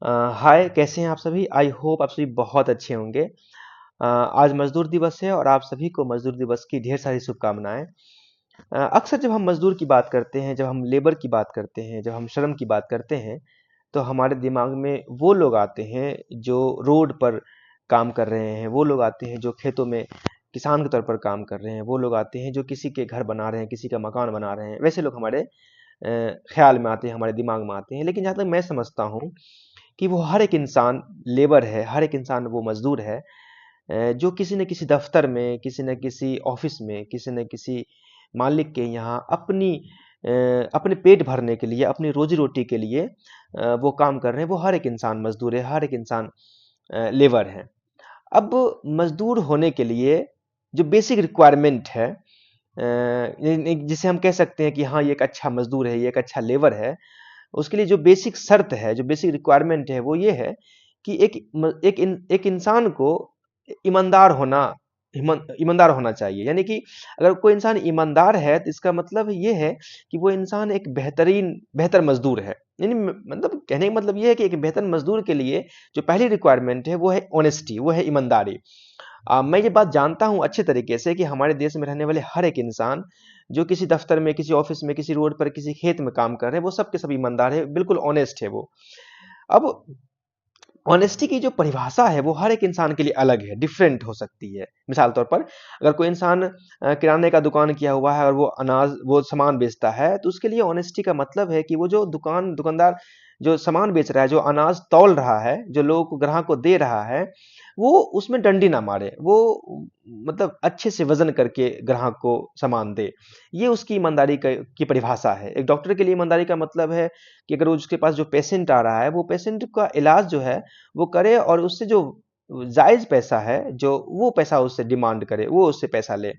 हाय, कैसे हैं आप सभी? आई होप आप सभी बहुत अच्छे होंगे। आज मजदूर दिवस है और आप सभी को मजदूर दिवस की ढेर सारी शुभकामनाएं। अक्सर जब हम मजदूर की बात करते हैं, जब हम लेबर की बात करते हैं, जब हम श्रम की बात करते हैं, तो हमारे दिमाग में वो लोग आते हैं जो रोड पर काम कर रहे हैं, वो लोग आते हैं जो खेतों में किसान के तौर पर काम कर रहे हैं, वो लोग आते हैं जो किसी के घर बना रहे हैं, किसी का मकान बना रहे हैं। वैसे लोग हमारे ख्याल में आते हैं, हमारे दिमाग में आते हैं। लेकिन जहाँ तक मैं समझता हूँ कि वो हर एक इंसान लेबर है, हर एक इंसान वो मजदूर है, जो किसी न किसी दफ्तर में, किसी न किसी ऑफिस में, किसी न किसी मालिक के यहाँ अपने पेट भरने के लिए, अपनी रोजी रोटी के लिए वो काम कर रहे हैं। वो हर एक इंसान मजदूर है, हर एक इंसान लेबर है। अब मजदूर होने के लिए जो बेसिक रिक्वायरमेंट है, जिसे हम कह सकते हैं कि हाँ, ये एक अच्छा मजदूर है, ये एक अच्छा लेबर है। उसके लिए जो बेसिक शर्त है, जो बेसिक रिक्वायरमेंट है, वो ये है कि एक इंसान को ईमानदार होना ईमानदार होना चाहिए। यानी कि अगर कोई इंसान ईमानदार है तो इसका मतलब ये है कि वो इंसान एक बेहतर मजदूर है। यानी मतलब कहने का मतलब ये है कि एक बेहतर मजदूर के लिए जो पहली रिक्वायरमेंट है वो है ऑनेस्टी, वो है ईमानदारी। मैं ये बात जानता हूँ अच्छे तरीके से कि हमारे देश में रहने वाले हर एक इंसान जो किसी दफ्तर में, किसी ऑफिस में, किसी रोड पर, किसी खेत में काम कर रहे हैं, वो सब के सब ईमानदार है, बिल्कुल ऑनेस्ट है वो। अब ऑनेस्टी की जो परिभाषा है वो हर एक इंसान के लिए अलग है, डिफरेंट हो सकती है। मिसाल तौर पर अगर कोई इंसान किराने का दुकान किया हुआ है और वो सामान बेचता है, तो उसके लिए ऑनेस्टी का मतलब है कि वो जो दुकानदार जो सामान बेच रहा है, जो अनाज तौल रहा है, जो लोगों को, ग्राहक को दे रहा है, वो उसमें डंडी ना मारे, वो मतलब अच्छे से वजन करके ग्राहक को सामान दे। ये उसकी ईमानदारी की परिभाषा है। एक डॉक्टर के लिए ईमानदारी का मतलब है कि अगर उसके पास जो पेशेंट आ रहा है, वो पेशेंट का इलाज जो है वो करे और उससे जो जायज़ पैसा है, जो वो पैसा उससे डिमांड करे, वो उससे पैसा ले।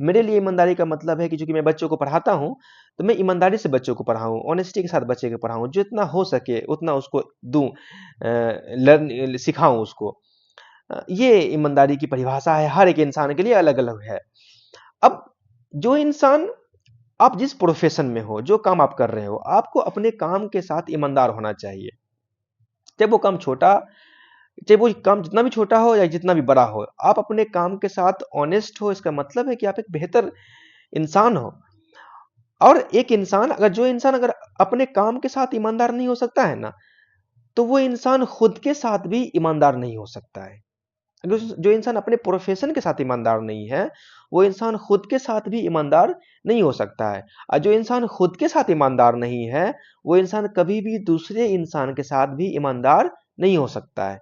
मेरे लिए ईमानदारी का मतलब है कि चूँकि मैं बच्चों को पढ़ाता हूँ, तो मैं ईमानदारी से बच्चों को पढ़ाऊँ, ऑनेस्टी के साथ बच्चे को पढ़ाऊँ, जितना हो सके उतना उसको दूँ, लर्न सिखाऊँ उसको। ये ईमानदारी की परिभाषा है, हर एक इंसान के लिए अलग-अलग है। अब जो इंसान आप जिस प्रोफ़ेशन में हो, जो काम आप कर रहे हो, आपको अपने काम के साथ ईमानदार होना चाहिए। चाहे वो काम छोटा चाहे वो काम जितना भी छोटा हो या जितना भी बड़ा हो, आप अपने काम के साथ ऑनेस्ट हो, इसका मतलब है कि आप एक बेहतर इंसान हो। और एक इंसान अगर जो इंसान अगर अपने काम के साथ ईमानदार नहीं हो सकता है ना, तो वो इंसान खुद के साथ भी ईमानदार नहीं हो सकता है। अगर जो इंसान अपने प्रोफ़ेशन के साथ ईमानदार नहीं है, वो इंसान खुद के साथ भी ईमानदार नहीं हो सकता है। और जो इंसान खुद के साथ ईमानदार नहीं है, वो इंसान कभी भी दूसरे इंसान के साथ भी ईमानदार नहीं हो सकता है।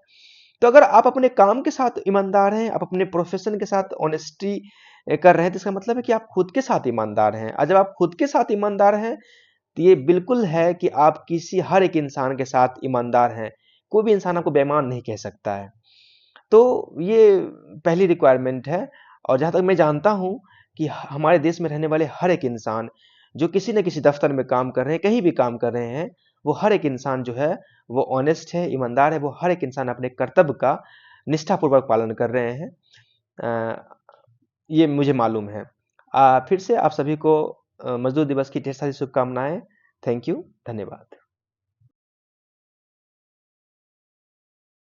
तो अगर आप अपने काम के साथ ईमानदार हैं, आप अपने प्रोफ़ेशन के साथ ऑनेस्टी कर रहे हैं, तो इसका मतलब है कि आप खुद के साथ ईमानदार हैं। और जब आप खुद के साथ ईमानदार हैं, तो ये बिल्कुल है कि आप किसी हर एक इंसान के साथ ईमानदार हैं। कोई भी इंसान आपको बेईमान नहीं कह सकता है। तो ये पहली रिक्वायरमेंट है। और जहाँ तक मैं जानता हूँ कि हमारे देश में रहने वाले हर एक इंसान जो किसी न किसी दफ्तर में काम कर रहे हैं, कहीं भी काम कर रहे हैं, वो हर एक इंसान जो है वो ऑनेस्ट है, ईमानदार है, वो हर एक इंसान अपने कर्तव्य का निष्ठापूर्वक पालन कर रहे हैं। अ, ये मुझे मालूम है। फिर से आप सभी को मज़दूर दिवस की ढेर सारी शुभकामनाएँ। थैंक यू, धन्यवाद।